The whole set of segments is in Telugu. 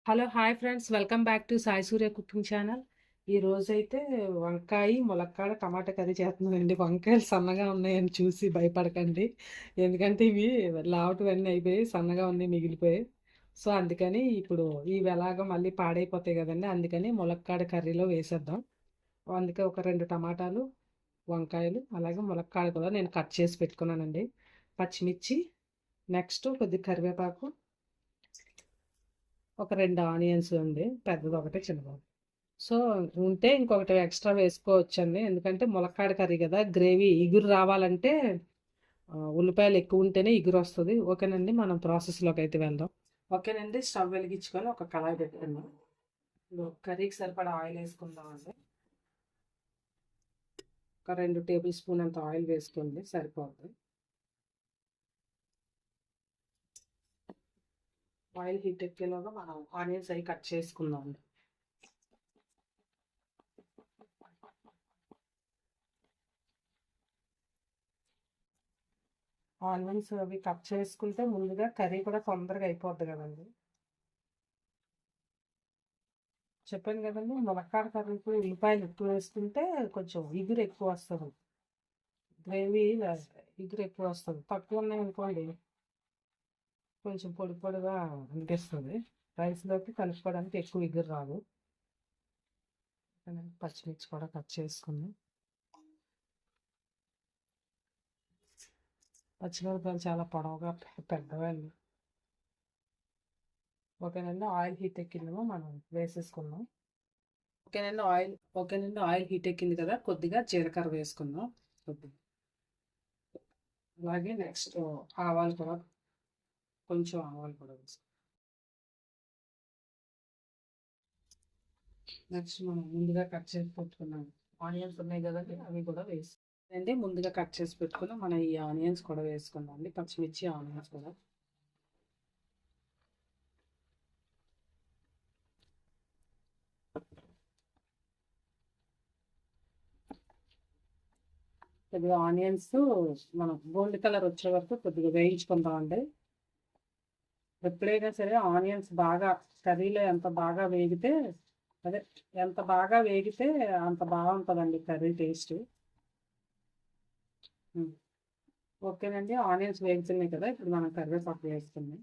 Hello hi friends welcome back to Sai Surya cooking channel. ఈ రోజైతే వంకాయ ములక్కాడ టమాటా కర్రీ చేస్తున్నానండి. వంకాయలు సన్నగా ఉన్నాయని చూసి భయపడకండి, ఎందుకంటే ఇవి లావటివన్నీ అయిపోయి సన్నగా ఉన్నాయి మిగిలిపోయాయి. సో అందుకని ఇప్పుడు ఇవి ఎలాగో మళ్ళీ పాడైపోతాయి కదండి, అందుకని ములక్కాడ కర్రీలో వేసేద్దాం. అందుకే ఒక 2 టమాటాలు, వంకాయలు, అలాగే ములక్కాడ కూడా నేను కట్ చేసి పెట్టుకున్నానండి. పచ్చిమిర్చి, నెక్స్ట్ కొద్ది కరివేపాకు, ఒక 2 ఆనియన్స్ ఉంది, పెద్దది ఒకటి చిన్నది. సో ఉంటే ఇంకొకటి ఎక్స్ట్రా వేసుకోవచ్చండి, ఎందుకంటే ములక్కాడ కర్రీ కదా, గ్రేవీ ఇగురు రావాలంటే ఉల్లిపాయలు ఎక్కువ ఉంటేనే ఇగురు వస్తుంది. ఓకేనండి, మనం ప్రాసెస్లోకి అయితే వెళ్దాం. ఓకేనండి, స్టవ్ వెలిగించుకొని ఒక కళాయి పెట్టుకుందాం. కర్రీకి సరిపడా ఆయిల్ వేసుకుందామండి. ఒక 2 టేబుల్ స్పూన్ అంత ఆయిల్ వేసుకోండి, సరిపోతుంది. ఆయిల్ హీట్ ఎక్కేలోగా మనం ఆనియన్స్ అవి కట్ చేసుకుందాం. ఆనియన్స్ అవి కట్ చేసుకుంటే ముందుగా కర్రీ కూడా తొందరగా అయిపోద్ది కదండి. చెప్పాను కదండి, ములక్కాడ కర్రీకి ఉల్లిపాయలు ఎక్కువ వేసుకుంటే కొంచెం ఇగురు ఎక్కువ వస్తుంది, గ్రేవీ ఇగురు ఎక్కువ వస్తుంది. తక్కువ ఉన్నాయి అనుకోండి, కొంచెం పొడి పొడిగా అనిపిస్తుంది. రైస్లోకి కలుపుకోవడానికి ఎక్కువ ఇగురు రాదు. పచ్చిమిర్చి కూడా కట్ చేసుకుంది. పచ్చిమిరపకాయలు చాలా పొడవుగా పెద్దవాళ్ళు. ఓకేనండి, ఆయిల్ హీట్ ఎక్కిందేమో మనం వేసేసుకుందాం. ఓకేనండి, ఆయిల్ హీట్ ఎక్కింది కదా, కొద్దిగా జీలకర్ర వేసుకుందాం. కొద్దిగా అలాగే నెక్స్ట్ ఆవాలు కూడా, కొంచెం ఆవాలు కూడా వేసుకుందాం. నెక్స్ట్ మనం ముందుగా కట్ చేసి పెట్టుకున్నాం ఆనియన్స్ ఉన్నాయి కదండి, అవి కూడా వేసి అండి, ముందుగా కట్ చేసి పెట్టుకున్నాం మనం ఈ ఆనియన్స్ కూడా వేసుకుందాం అండి, పచ్చిమిర్చి ఆనియన్స్ కూడా. కొద్దిగా ఆనియన్స్ మనం గోల్డ్ కలర్ వచ్చే వరకు కొద్దిగా వేయించుకుందామండి. ఎప్పుడైనా సరే ఆనియన్స్ బాగా కర్రీలో ఎంత బాగా వేగితే అంత బాగుంటుందండి కర్రీ టేస్ట్. ఓకేనండి, ఆనియన్స్ వేగుతున్నాయి కదా, ఇప్పుడు మనం కరివేపాకు వేసుకుందాం.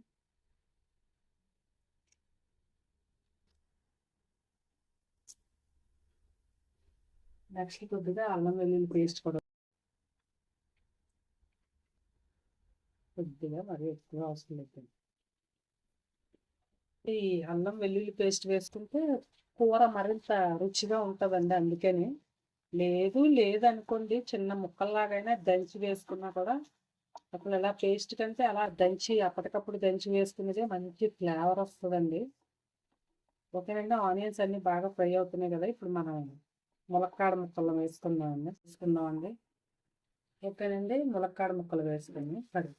నెక్స్ట్ కొద్దిగా అల్లం వెల్లుల్లి పేస్ట్ కూడా, కొద్దిగా మరి ఎక్కువ అవసరం లేదు. ఈ అల్లం వెల్లుల్లి పేస్ట్ వేసుకుంటే కూర మరింత రుచిగా ఉంటుందండి, అందుకని. లేదనుకోండి, చిన్న ముక్కల్లాగైనా దంచి వేసుకున్నా కూడా, అసలు ఇలా పేస్ట్ కంటే అలా దంచి అప్పటికప్పుడు దంచి వేసుకున్నదే మంచి ఫ్లేవర్ వస్తుందండి. ఓకేనండి, ఆనియన్స్ అన్ని బాగా ఫ్రై అవుతున్నాయి కదా, ఇప్పుడు మనం ములక్కాడ ముక్కలు వేసుకుందామండి. ఓకేనండి, ములక్కాడ ముక్కలు వేసుకుని కడిగి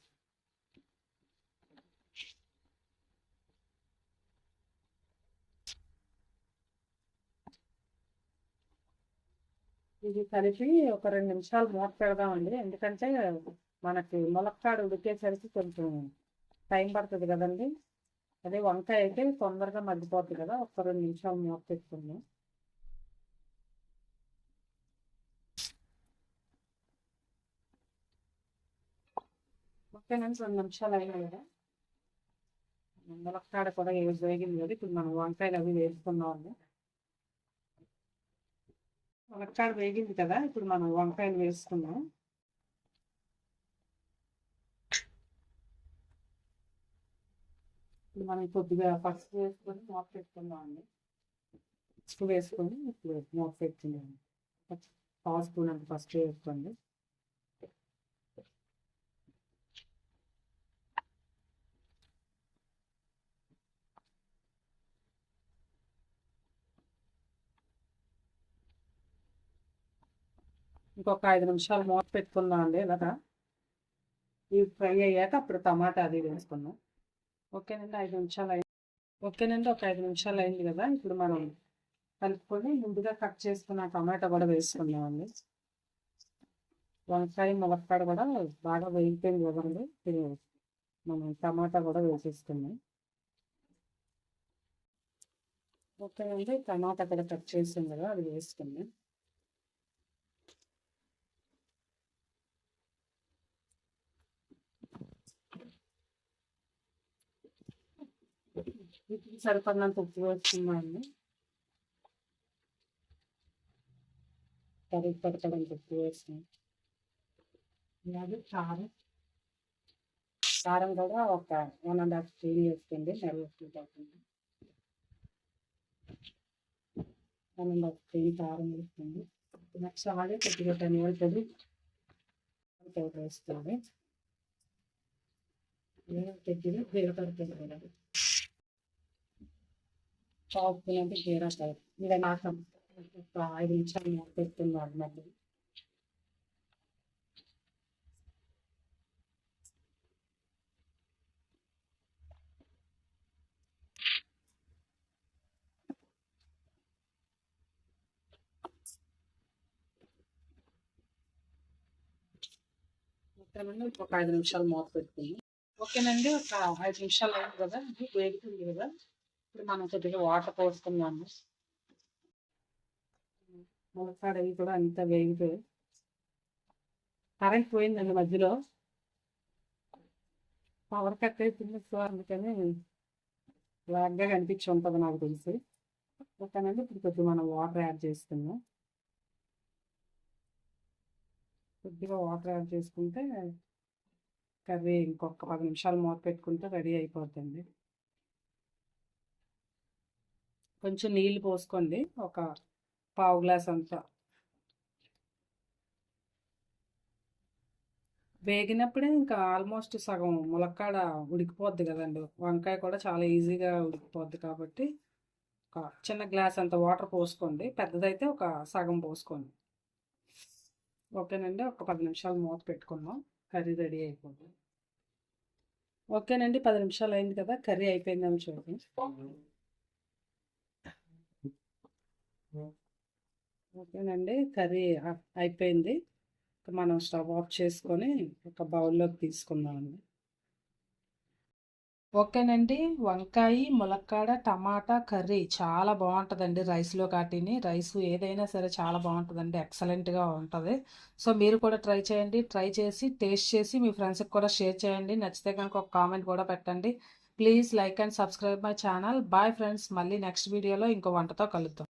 ఇది కలిపి ఒక 2 నిమిషాలు మూత పెడదామండి, ఎందుకంటే మనకి ములక్కాడ ఉడికేసరికి కొంచెం టైం పడుతుంది కదండి. అదే వంకాయ అయితే తొందరగా మగ్గిపోతుంది కదా, ఒక 2 నిమిషాలు మూత పెట్టుకుందాం. ఓకేనండి, 2 నిమిషాలు అయినాయి కదా, ములక్కాడ కూడా వేగింది కదా, ఇప్పుడు మనం వంకాయలు అవి వేసుకుందామండి. ములక్కాడ వేగింది కదా, ఇప్పుడు మనం వంకాయలు వేసుకుందాం. ఇప్పుడు మనం కొద్దిగా పసుపు వేసుకొని మూత పెట్టుకుందాం అండి. పసుపు వేసుకొని ఇప్పుడు మూత పెట్టుకుందాం. 1/2 స్పూన్ అంత పసుపు వేసుకోండి. ఇంకొక 5 నిమిషాలు మూత పెట్టుకుందాం అండి ఇలాగా. ఇవి ఫ్రై అయ్యాక అప్పుడు టమాటా అది వేసుకుందాం. ఓకేనండి, 5 నిమిషాలు అయింది. ఓకేనండి, ఒక 5 నిమిషాలు అయింది కదా, ఇప్పుడు మనం కలుపుకొని ముందుగా కట్ చేసుకున్న టమాటా కూడా వేసుకుందామండి. వంకాయ ములక్కాడ కూడా బాగా వేగిపోయింది కదండి, మనం టమాటా కూడా వేసేసుకున్నాం. ఓకేనండి. టమాటా కూడా కట్ చేసాం కదా, అది వేసుకుందాం. సరిపడినంత ఉప్పు వేసుకున్నాను. కర్రీ పడకడంత ఉప్పు వేసుకున్నాం. అలాగే కారం కూడా ఒక 1½ స్పూన్ వేసుకోండి. నెరవేర్చుకుంటూ కాకుండా 1½ స్పూన్ కారం వేసుకోండి. నెక్స్ట్ అలాగే కొద్దిగా ధనియాల పొడి పౌడర్ వేసుకోండి. కొద్దిగా జీలకర్ర పొడి వేయాలి. పావు స్పూన్ అంటే జీలకర్ర. ఇలా నాకు 5 నిమిషాలు మూత పెట్టుకుని వాడినప్పుడు ఒక 5 నిమిషాలు మూత పెట్టుకుని. ఓకేనండి. ఒక 5 నిమిషాలు అయింది కదా, ఇది వేగుతుంది కదా. ఇప్పుడు మనం కొద్దిగా వాటర్ పోసుకున్నాము. ములక్కాడ అవి కూడా అంతా వేగిపోయి కరెంట్ పోయిందండి మధ్యలో, పవర్ కట్ అయిపోయింది. సో అందుకని బ్లాక్గా కనిపించి ఉంటుంది నాకు తెలిసి. ఓకేనండి. ఇప్పుడు కొద్దిగా మనం వాటర్ యాడ్ చేసుకుందాం. కొద్దిగా వాటర్ యాడ్ చేసుకుంటే కర్రీ ఇంకొక 10 నిమిషాలు మూత పెట్టుకుంటే రెడీ అయిపోతుంది. కొంచెం నీళ్ళు పోసుకోండి, ఒక పావు గ్లాస్ అంతా. వేగినప్పుడే ఇంకా ఆల్మోస్ట్ సగం ములక్కాడ ఉడికిపోద్ది కదండి. వంకాయ కూడా చాలా ఈజీగా ఉడికిపోద్ది కాబట్టి ఒక చిన్న గ్లాస్ అంత వాటర్ పోసుకోండి. పెద్దదైతే ఒక సగం పోసుకోండి. ఓకేనండి. ఒక 10 నిమిషాలు మూత పెట్టుకుందాం, కర్రీ రెడీ అయిపోతుంది. ఓకేనండి. 10 నిమిషాలు అయింది కదా, కర్రీ అయిపోయిందని చూడండి. ఓకేనండి. కర్రీ అయిపోయింది. మనం స్టవ్ ఆఫ్ చేసుకొని ఒక బౌల్లోకి తీసుకుందామండి. ఓకేనండి. వంకాయ ములక్కాడ టమాటా కర్రీ చాలా బాగుంటుందండి. రైస్లో కాటిని రైస్ ఏదైనా సరే చాలా బాగుంటుందండి. ఎక్సలెంట్గా ఉంటుంది. సో మీరు కూడా ట్రై చేయండి. ట్రై చేసి టేస్ట్ చేసి మీ ఫ్రెండ్స్కి కూడా షేర్ చేయండి. నచ్చితే కనుక ఒక కామెంట్ కూడా పెట్టండి. Please like and subscribe my channel. Bye friends. మళ్ళీ నెక్స్ట్ వీడియోలో ఇంకో వంటతో కలుద్దాం.